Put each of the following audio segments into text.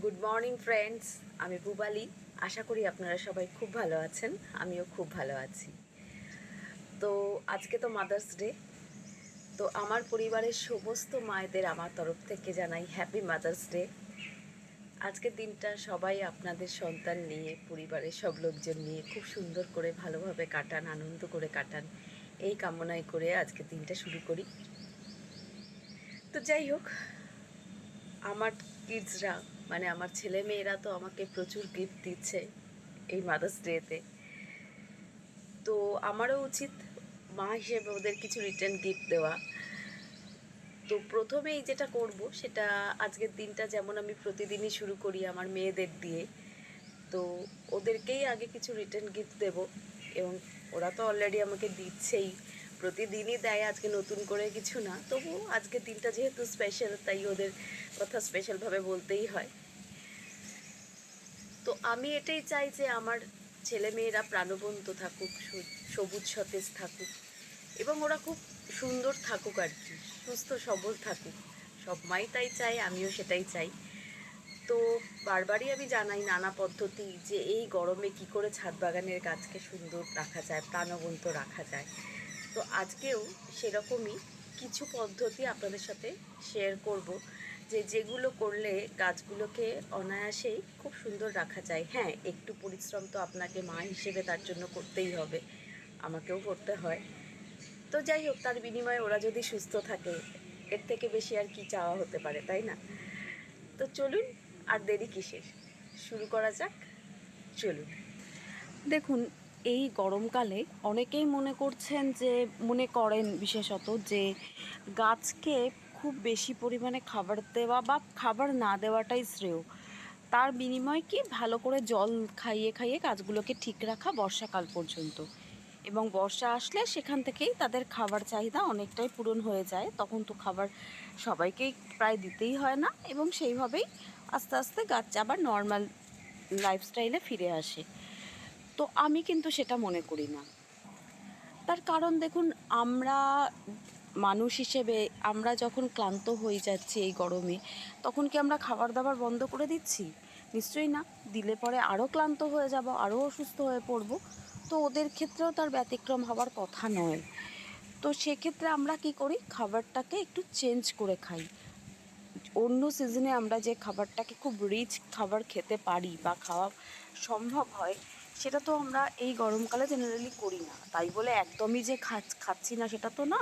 Good morning friends, আমি পুবালি। আশা করি আপনারা সবাই খুব ভালো আছেন, আমিও খুব ভালো আছি। তো আজকে তো মাদার্স ডে। তো আমার পরিবারের সমস্ত মায়েদের আমার তরফ থেকে জানাই হ্যাপি মাদার্স ডে। আজকের দিনটা সবাই আপনাদের সন্তান নিয়ে, পরিবারের সব লোকজন নিয়ে খুব সুন্দর করে ভালোভাবে কাটান, আনন্দ করে কাটান, এই কামনাই করে আজকের দিনটা শুরু করি। তো যাই হোক, আমার কিডসরা মানে আমার ছেলে মেয়েরা তো আমাকে প্রচুর গিফট দিচ্ছে এই মাদার্স ডেতে। তো আমারও উচিত মা হিসেবে ওদের কিছু রিটার্ন গিফট দেওয়া। তো প্রথমেই যেটা করব সেটা, আজকের দিনটা যেমন আমি প্রতিদিনই শুরু করি আমার মেয়েদের দিয়ে, তো ওদেরকেই আগে কিছু রিটার্ন গিফট দেব। এবং ওরা তো অলরেডি আমাকে দিচ্ছেই, প্রতিদিনই দেয়, আজকে নতুন করে কিছু না। তবু আজকের দিনটা যেহেতু স্পেশাল, তাই ওদের কথা স্পেশালভাবে বলতেই হয়। তো আমি এটাই চাই যে আমার ছেলেমেয়েরা প্রাণবন্ত থাকুক, সবুজ সতেজ থাকুক, এবং ওরা খুব সুন্দর থাকুক আর কি, সুস্থ সবল থাকুক। সব মাই তাই চাই, আমিও সেটাই চাই। তো বারবারই আমি জানাই নানা পদ্ধতি, যে এই গরমে কি করে ছাদ বাগানের গাছকে সুন্দর রাখা যায়, প্রাণবন্ত রাখা যায়। তো আজকেও সেরকমই কিছু পদ্ধতি আপনাদের সাথে শেয়ার করব, যেগুলো করলে গাছগুলোকে অনায়াসেই খুব সুন্দর রাখা যায়। হ্যাঁ, একটু পরিশ্রম তো আপনাকে মা হিসেবে তার জন্য করতেই হবে, আমাকেও করতে হয়। তো যাই হোক, তার বিনিময়ে ওরা যদি সুস্থ থাকে, এর থেকে বেশি আর কি চাওয়া হতে পারে, তাই না? তো চলুন, আর দেরি কিসের, শুরু করা যাক। চলুন। দেখুন, এই গরমকালে অনেকেই মনে করেন বিশেষত যে গাছকে খুব বেশি পরিমাণে খাবার দেওয়া বা খাবার না দেওয়াটাই শ্রেয়। তার বিনিময়ে কি, ভালো করে জল খাইয়ে খাইয়ে গাছগুলোকে ঠিক রাখা বর্ষাকাল পর্যন্ত, এবং বর্ষা আসলে সেখান থেকেই তাদের খাবার চাহিদা অনেকটাই পূরণ হয়ে যায়। তখন তো খাবার সবাইকেই প্রায় দিতেই হয় না, এবং সেইভাবেই আস্তে আস্তে গাছ আবার নর্মাল লাইফস্টাইলে ফিরে আসে। তো আমি কিন্তু সেটা মনে করি না। তার কারণ দেখুন, আমরা মানুষ হিসেবে আমরা যখন ক্লান্ত হয়ে যাচ্ছি এই গরমে, তখন কি আমরা খাবার দাবার বন্ধ করে দিচ্ছি? নিশ্চয়ই না। দিলে পরে আরও ক্লান্ত হয়ে যাব, আরও অসুস্থ হয়ে পড়ব। তো ওদের ক্ষেত্রেও তার ব্যতিক্রম হওয়ার কথা নয়। তো সেক্ষেত্রে আমরা কি করি, খাবারটাকে একটু চেঞ্জ করে খাই। অন্য সিজনে আমরা যে খাবারটাকে খুব রিচ খাবার খেতে পারি বা খাওয়া সম্ভব হয়, সেটা তো আমরা এই গরমকালে জেনারেলি করি না। তাই বলে একদমই যে খাচ্ছি না সেটা তো না।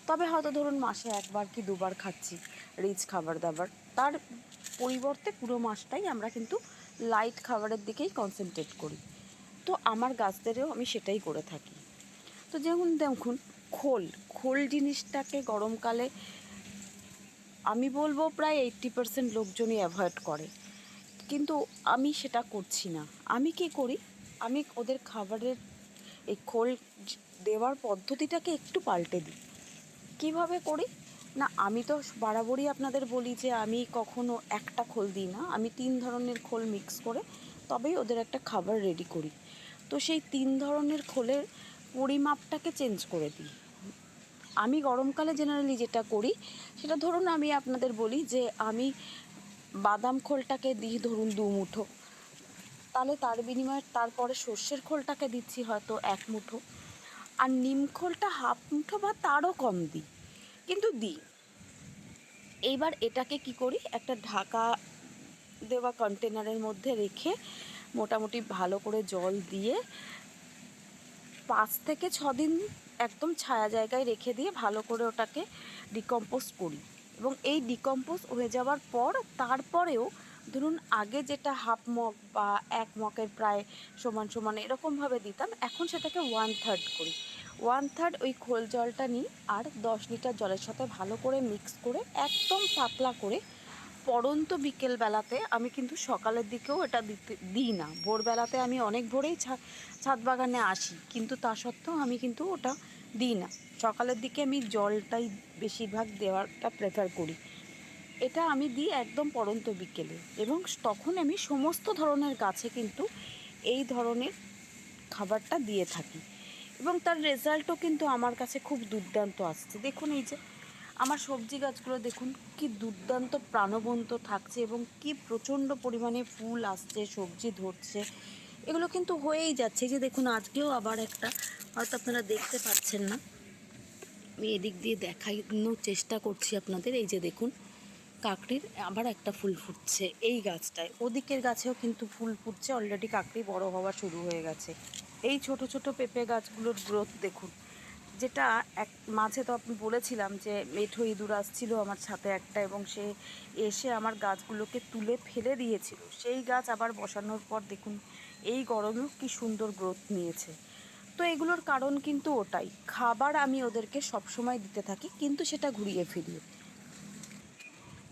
তবে হয়তো ধরুন মাসে একবার কি দুবার খাচ্ছি রিচ খাবার দাবার, তার পরিবর্তে পুরো মাসটাই আমরা কিন্তু লাইট খাবারের দিকেই কনসেন্ট্রেট করি। তো আমার গাছদেরও আমি সেটাই করে থাকি। তো যেমন দেখুন, খোল খোল জিনিসটাকে গরমকালে আমি বলবো প্রায় 80% লোকজনই অ্যাভয়েড করে, কিন্তু আমি সেটা করছি না। আমি কি করি, আমি ওদের খাবারের এই খোল দেওয়ার পদ্ধতিটাকে একটু পাল্টে দিই। কিভাবে করি না, আমি তো বরাবরই আপনাদের বলি যে আমি কখনো একটা খোল দিই না, আমি 3 ধরনের খোল মিক্স করে তবেই ওদের একটা খাবার রেডি করি। তো সেই 3 ধরনের খোলের পরিমাপটাকে চেঞ্জ করে দিই। আমি গরমকালে জেনারেলি যেটা করি সেটা, ধরুন আমি আপনাদের বলি যে আমি বাদাম খোলটাকে দিই ধরুন 2 মুঠো, তাহলে তার বিনিময়ে তারপরে সর্ষের খোলটাকে দিচ্ছি হয়তো 1 মুঠো, আর নিম খোলটা 1/2 মুঠো বা তারও কম দিই, কিন্তু দিই। এইবার এটাকে কি করি, একটা ঢাকা দেওয়া কন্টেনারের মধ্যে রেখে মোটামুটি ভালো করে জল দিয়ে 5 থেকে 6 দিন একদম ছায়া জায়গায় রেখে দিয়ে ভালো করে ওটাকে ডিকম্পোজ করি। এবং এই ডিকম্পোজ হয়ে যাওয়ার পর তারপরেও ধরুন আগে যেটা 1/2 মগ বা 1 মগের প্রায় সমান সমান এরকমভাবে দিতাম, এখন সেটাকে 1/3 করি। 1/3 ওই খোল জলটা নিই, আর 10 লিটার জলের সাথে ভালো করে মিক্স করে একদম পাতলা করে পড়ন্ত বিকেলবেলাতে, আমি কিন্তু সকালের দিকেও এটা দিই না। ভোরবেলাতে আমি অনেক ভোরেই ছাদ বাগানে আসি, কিন্তু তা সত্ত্বেও আমি কিন্তু ওটা দিই না। সকালের দিকে আমি জলটাই বেশিরভাগ দেওয়াটা প্রেফার করি। এটা আমি দিই একদম পড়ন্ত বিকেলে, এবং তখন আমি সমস্ত ধরনের গাছে কিন্তু এই ধরনের খাবারটা দিয়ে থাকি, এবং তার রেজাল্টও কিন্তু আমার কাছে খুব দুর্দান্ত আসছে। দেখুন, এই যে আমার সবজি গাছগুলো দেখুন কি দুর্দান্ত প্রাণবন্ত থাকছে এবং কি প্রচণ্ড পরিমাণে ফুল আসছে, সবজি ধরছে। এগুলো কিন্তু হয়েই যাচ্ছে। যে দেখুন আজকেও আবার একটা, হয়তো আপনারা দেখতে পাচ্ছেন না, আমি এদিক দিয়ে দেখানোর চেষ্টা করছি আপনাদের। এই যে দেখুন কাকড়ির আবার একটা ফুল ফুটছে এই গাছটায়, ওদিকের গাছেও কিন্তু ফুল ফুটছে অলরেডি, কাকড়ি বড় হওয়া শুরু হয়ে গেছে। এই ছোট ছোট পেঁপে গাছগুলোর গ্রোথ দেখুন, যেটা এক মাঝে তো আপনি বলেছিলাম যে মেঠো ইঁদুর আসছিল আমার ছাদে একটা, এবং সে এসে আমার গাছগুলোকে তুলে ফেলে দিয়েছিল। সেই গাছ আবার বসানোর পর দেখুন এই গরমেও কি সুন্দর গ্রোথ নিয়েছে। তো এগুলোর কারণ কিন্তু ওটাই, খাবার আমি ওদেরকে সবসময় দিতে থাকি, কিন্তু সেটা ঘুরিয়ে ফিরিয়ে।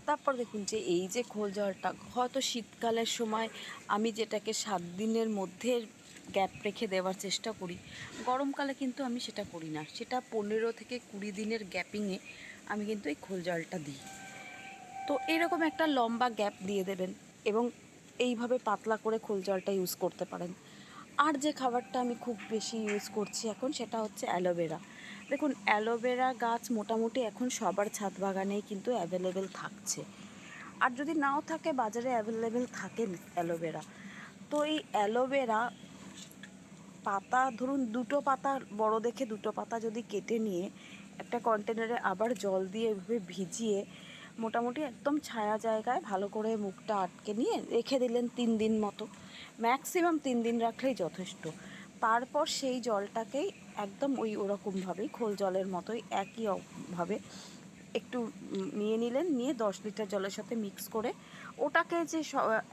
তারপর দেখুন যে এই যে খোল জলটা, হয়তো শীতকালের সময় আমি যেটাকে 7 দিনের মধ্যে গ্যাপ রেখে দেওয়ার চেষ্টা করি, গরমকালে কিন্তু আমি সেটা করি না, সেটা 15 থেকে 20 দিনের গ্যাপিংয়ে আমি কিন্তু এই খোল জলটা দিই। তো এরকম একটা লম্বা গ্যাপ দিয়ে দেবেন এবং এইভাবে পাতলা করে খোল জলটা ইউজ করতে পারেন। আর যে খাবারটা আমি খুব বেশি ইউজ করছি এখন, সেটা হচ্ছে অ্যালোভেরা। দেখুন অ্যালোভেরা গাছ মোটামুটি এখন সবার ছাদ বাগানেই কিন্তু অ্যাভেলেবেল থাকছে, আর যদি নাও থাকে বাজারে অ্যাভেলেবেল থাকে অ্যালোভেরা। তো এই অ্যালোভেরা পাতা ধরুন 2টো পাতা, বড় দেখে 2টো পাতা যদি কেটে নিয়ে একটা কন্টেনারে আবার জল দিয়ে এভাবে ভিজিয়ে মোটামুটি একদম ছায়া জায়গায় ভালো করে মুখটা আটকে নিয়ে রেখে দিলেন 3 দিন মতো, ম্যাক্সিমাম 3 দিন রাখলেই যথেষ্ট। তারপর সেই জলটাকেই একদম ওরকমভাবেই খোল জলের মতোই একইভাবে একটু নিয়ে নিলেন, নিয়ে 10 লিটার জলের সাথে মিক্স করে ওটাকে যে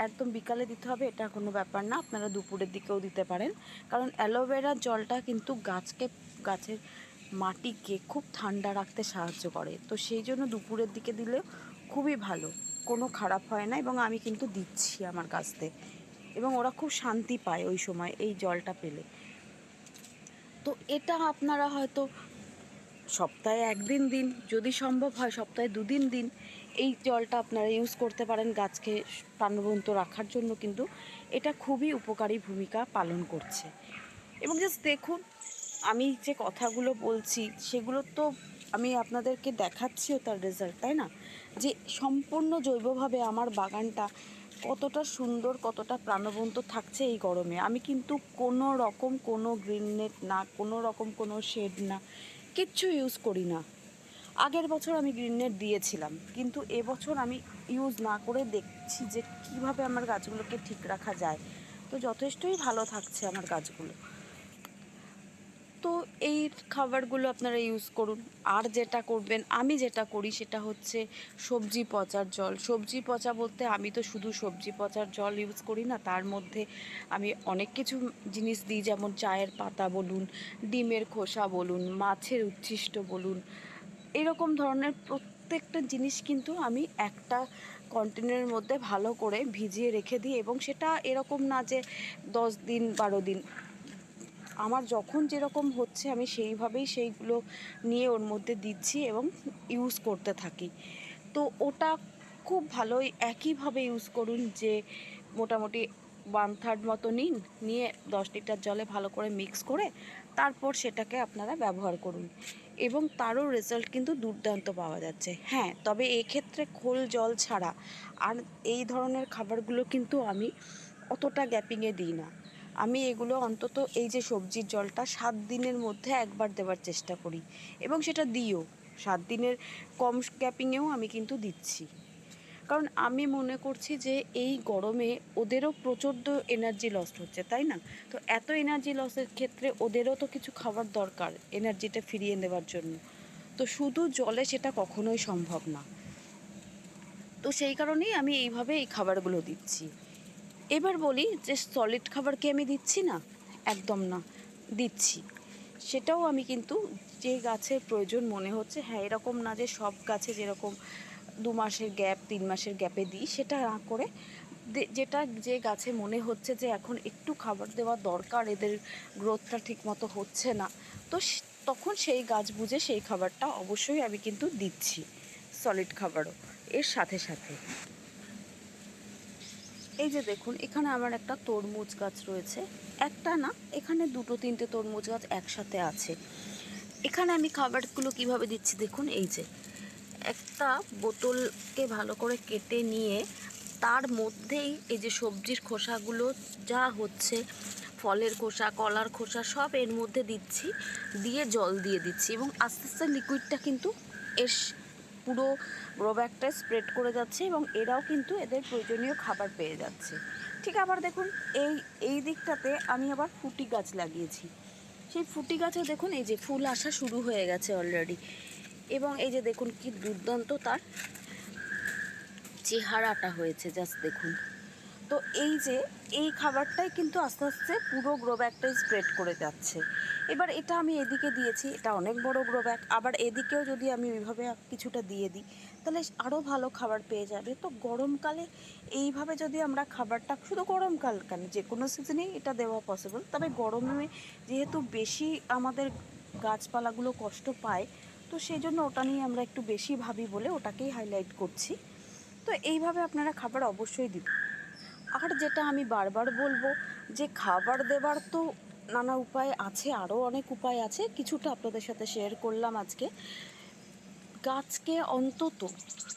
একদম বিকালে দিতে হবে এটা কোনো ব্যাপার না, আপনারা দুপুরের দিকেও দিতে পারেন। কারণ অ্যালোভেরার জলটা কিন্তু গাছের মাটিকে খুব ঠান্ডা রাখতে সাহায্য করে, তো সেই জন্য দুপুরের দিকে দিলেও খুবই ভালো, কোনো খারাপ হয় না। এবং আমি কিন্তু দিচ্ছি আমার গাছতে, এবং ওরা খুব শান্তি পায় ওই সময় এই জলটা পেলে। তো এটা আপনারা হয়তো সপ্তাহে 1 দিন দিন, যদি সম্ভব হয় সপ্তাহে 2 দিন দিন, এই জলটা আপনারা ইউজ করতে পারেন গাছকে প্রাণবন্ত রাখার জন্য। কিন্তু এটা খুবই উপকারী ভূমিকা পালন করছে। এবং জাস্ট দেখুন আমি যে কথাগুলো বলছি সেগুলো তো আমি আপনাদেরকে দেখাচ্ছিও তার রেজাল্ট, তাই না? যে সম্পূর্ণ জৈবভাবে আমার বাগানটা কতটা সুন্দর, কতটা প্রাণবন্ত থাকছে এই গরমে। আমি কিন্তু কোনো রকম কোনো গ্রিন নেট না, কোনো রকম কোনো শেড না, কিচ্ছু ইউজ করি না। আগের বছর আমি গ্রিন নেট দিয়েছিলাম, কিন্তু এবছর আমি ইউজ না করে দেখছি যে কিভাবে আমার গাছগুলোকে ঠিক রাখা যায়। তো যথেষ্টই ভালো থাকছে আমার গাছগুলো। তো এই খাবারগুলো আপনারা ইউজ করুন। আর যেটা করবেন, আমি যেটা করি সেটা হচ্ছে সবজি পচার জল। সবজি পচা বলতে আমি তো শুধু সবজি পচার জল ইউজ করি না, তার মধ্যে আমি অনেক কিছু জিনিস দিই, যেমন চায়ের পাতা বলুন, ডিমের খোসা বলুন, মাছের উচ্ছিষ্ট বলুন, এরকম ধরনের প্রত্যেকটা জিনিস কিন্তু আমি একটা কন্টেনারের মধ্যে ভালো করে ভিজিয়ে রেখে দিই। এবং সেটা এরকম না যে 10 দিন 12 দিন, আমার যখন যেরকম হচ্ছে আমি সেইভাবেই সেইগুলো নিয়ে ওর মধ্যে দিচ্ছি এবং ইউজ করতে থাকি। তো ওটা খুব ভালোই একইভাবে ইউজ করুন, যে মোটামুটি 1/3 মতো নিন, নিয়ে 10 লিটার জলে ভালো করে মিক্স করে তারপর সেটাকে আপনারা ব্যবহার করুন, এবং তারও রেজাল্ট কিন্তু দুর্দান্ত পাওয়া যাচ্ছে। হ্যাঁ, তবে এক্ষেত্রে খোল জল ছাড়া আর এই ধরনের খাবারগুলো কিন্তু আমি অতটা গ্যাপিংয়ে দিই না। আমি এগুলো অন্তত এই যে সবজির জলটা 7 দিনের মধ্যে একবার দেওয়ার চেষ্টা করি, এবং সেটা দিও 7 দিনের কম গ্যাপিংয়েও আমি কিন্তু দিচ্ছি। কারণ আমি মনে করছি যে এই গরমে ওদেরও প্রচণ্ড এনার্জি লস হচ্ছে, তাই না? তো এত এনার্জি লসের ক্ষেত্রে ওদেরও তো কিছু খাবার দরকার এনার্জিটা ফিরিয়ে নেওয়ার জন্য। তো শুধু জলে সেটা কখনোই সম্ভব না। তো সেই কারণেই আমি এইভাবে এই খাবারগুলো দিচ্ছি। এবার বলি যে সলিড খাবার কি আমি দিচ্ছি না? একদম না, দিচ্ছি। সেটাও আমি কিন্তু যে গাছের প্রয়োজন মনে হচ্ছে, হ্যাঁ এরকম না যে সব গাছে যেরকম 2 মাসের গ্যাপ 3 মাসের গ্যাপে দিই, সেটা না করে যেটা যে গাছে মনে হচ্ছে যে এখন একটু খাবার দেওয়া দরকার, এদের গ্রোথটা ঠিকমতো হচ্ছে না, তো তখন সেই গাছ বুঝে সেই খাবারটা অবশ্যই আমি কিন্তু দিচ্ছি, সলিড খাবারও এর সাথে সাথে। এই যে দেখুন এখানে আমার একটা তরমুজ গাছ রয়েছে, একটা না এখানে 2-3টে তরমুজ গাছ একসাথে আছে। এখানে আমি খাবারগুলো কিভাবে দিচ্ছি দেখুন, এই যে একটা বোতলকে ভালো করে কেটে নিয়ে তার মধ্যেই এই যে সবজির খোসাগুলো যা হচ্ছে, ফলের খোসা, কলার খোসা সব এর মধ্যে দিচ্ছি, দিয়ে জল দিয়ে দিচ্ছি এবং আস্তে আস্তে লিকুইডটা কিন্তু এর পুরো গ্রো ব্যাগটায় স্প্রেড করে যাচ্ছে এবং এরাও কিন্তু এদের প্রয়োজনীয় খাবার পেয়ে যাচ্ছে। ঠিক আবার দেখুন এই দিকটাতে আমি আবার ফুটি গাছ লাগিয়েছি। সেই ফুটি গাছে দেখুন এই যে ফুল আসা শুরু হয়ে গেছে অলরেডি এবং এই যে দেখুন কি দুর্দান্ত তার চেহারাটা হয়েছে, জাস্ট দেখুন। তো এই খাবারটাই কিন্তু আস্তে আস্তে পুরো গ্রো ব্যাগটাই স্প্রেড করে যাচ্ছে। এবার এটা আমি এদিকে দিয়েছি, এটা অনেক বড় গ্রো ব্যাগ, আবার এদিকেও যদি আমি ওইভাবে কিছুটা দিয়ে দিই তাহলে আরও ভালো খাবার পেয়ে যাবে। তো গরমকালে এইভাবে যদি আমরা খাবারটা, শুধু গরমকাল কেন, যে কোনো সিজনেই এটা দেওয়া পসিবল, তবে গরমে যেহেতু বেশি আমাদের গাছপালাগুলো কষ্ট পায়, তো সেই জন্য ওটা নিয়ে আমরা একটু বেশি ভাবি বলে ওটাকেই হাইলাইট করছি। তো এইভাবে আপনারা খাবার অবশ্যই দিবেন। আর যেটা আমি বারবার বলবো যে খাবার দেবার তো নানা উপায় আছে, আরও অনেক উপায় আছে, কিছুটা আপনাদের সাথে শেয়ার করলাম আজকে। গাছকে অন্তত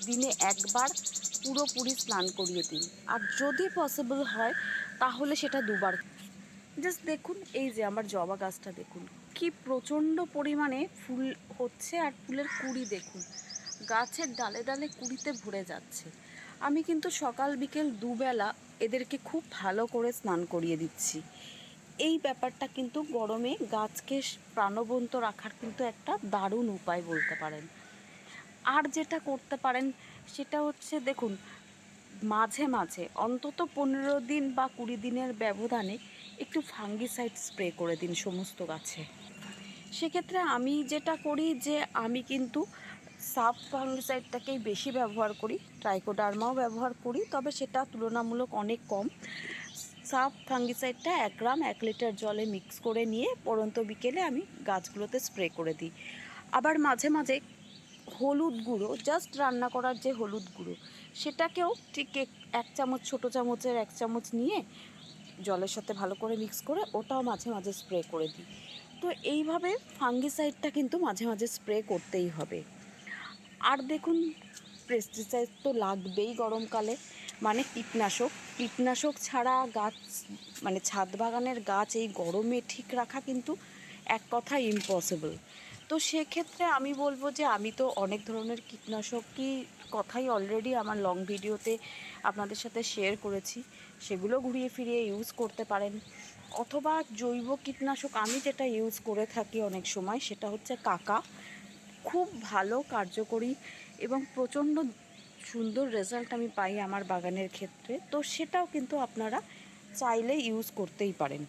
দিনে একবার পুরোপুরি স্নান করিয়ে দিন, আর যদি পসিবল হয় তাহলে সেটা দুবার। জাস্ট দেখুন এই যে আমার জবা গাছটা দেখুন কি প্রচণ্ড পরিমাণে ফুল হচ্ছে, আর ফুলের কুঁড়ি দেখুন, গাছের ডালে ডালে কুঁড়িতে ভরে যাচ্ছে। আমি কিন্তু সকাল বিকেল দুবেলা এদেরকে খুব ভালো করে স্নান করিয়ে দিচ্ছি। এই ব্যাপারটা কিন্তু গরমে গাছকে প্রাণবন্ত রাখার কিন্তু একটা দারুণ উপায় বলতে পারেন। আর যেটা করতে পারেন সেটা হচ্ছে দেখুন, মাঝে মাঝে অন্তত 15 দিন বা 20 দিনের ব্যবধানে একটু ফাঙ্গিসাইড স্প্রে করে দিন সমস্ত গাছে। সেক্ষেত্রে আমি যেটা করি যে আমি কিন্তু সাব ফাঙ্গিসাইডটাকেই বেশি ব্যবহার করি, ট্রাইকোডার্মাও ব্যবহার করি, তবে সেটা তুলনামূলক অনেক কম। সাব ফাঙ্গিসাইডটা 1 গ্রাম 1 লিটার জলে মিক্স করে নিয়ে পরন্ত বিকেলে আমি গাছগুলোতে স্প্রে করে দিই। আবার মাঝে মাঝে হলুদ গুঁড়ো, জাস্ট রান্না করার যে হলুদ গুঁড়ো, সেটাকেও ঠিক 1 চামচ, ছোটো চামচের 1 চামচ নিয়ে জলের সাথে ভালো করে মিক্স করে ওটাও মাঝে মাঝে স্প্রে করে দিই। তো এইভাবে ফাঙ্গিসাইডটা কিন্তু মাঝে মাঝে স্প্রে করতেই হবে। আর দেখুন পেস্টিসাইড তো লাগবেই গরমকালে, মানে কীটনাশক ছাড়া গাছ, মানে ছাদ বাগানের গাছ এই গরমে ঠিক রাখা কিন্তু এক কথায় ইম্পসিবল। তো সেক্ষেত্রে আমি বলবো যে আমি তো অনেক ধরনের কীটনাশকই কথাই অলরেডি আমার লং ভিডিওতে আপনাদের সাথে শেয়ার করেছি, সেগুলো ঘুরিয়ে ফিরিয়ে ইউজ করতে পারেন। অথবা জৈব কীটনাশক আমি যেটা ইউজ করে থাকি অনেক সময় সেটা হচ্ছে কাকা, খুব ভালো কার্যকরী এবং প্রচণ্ড সুন্দর রেজাল্ট আমি পাই আমার বাগানের ক্ষেত্রে। তো সেটাও কিন্তু আপনারা চাইলে ইউজ করতেই পারেন।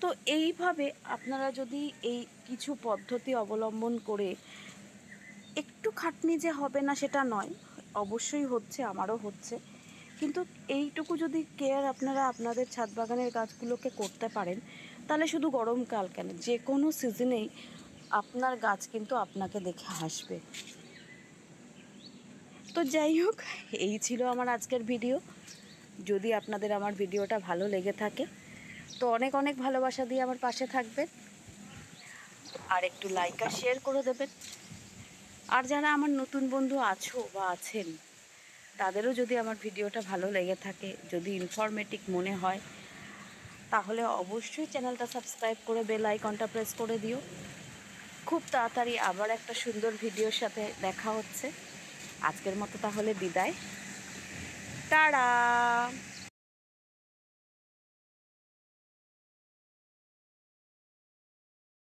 তো এইভাবে আপনারা যদি এই কিছু পদ্ধতি অবলম্বন করে, একটু খাটনি যে হবে না সেটা নয়, অবশ্যই হচ্ছে, আমারও হচ্ছে, কিন্তু এইটুকু যদি কেয়ার আপনারা আপনাদের ছাদ বাগানের গাছগুলোকে করতে পারেন, তাহলে শুধু গরমকাল কেন, যে কোনো সিজনেই আপনার গাছ কিন্তু আপনাকে দেখে হাসবে। তো যাই হোক, এই ছিল আমার আজকের ভিডিও। যদি আপনাদের আমার ভিডিওটা ভালো লেগে থাকে তো অনেক অনেক ভালোবাসা দিয়ে আমার পাশে থাকবেন, আর একটু লাইক আর শেয়ার করে দেবেন। আর যারা আমার নতুন বন্ধু আছো বা আছেন, তাদেরও যদি আমার ভিডিওটা ভালো লেগে থাকে, যদি ইনফরমেটিভ মনে হয়, তাহলে অবশ্যই চ্যানেলটা সাবস্ক্রাইব করে বেল আইকনটা প্রেস করে দিও। খুব তাড়াতাড়ি আবার একটা সুন্দর ভিডিওর সাথে দেখা হচ্ছে। আজকের মতো তাহলে বিদায়, টাটা।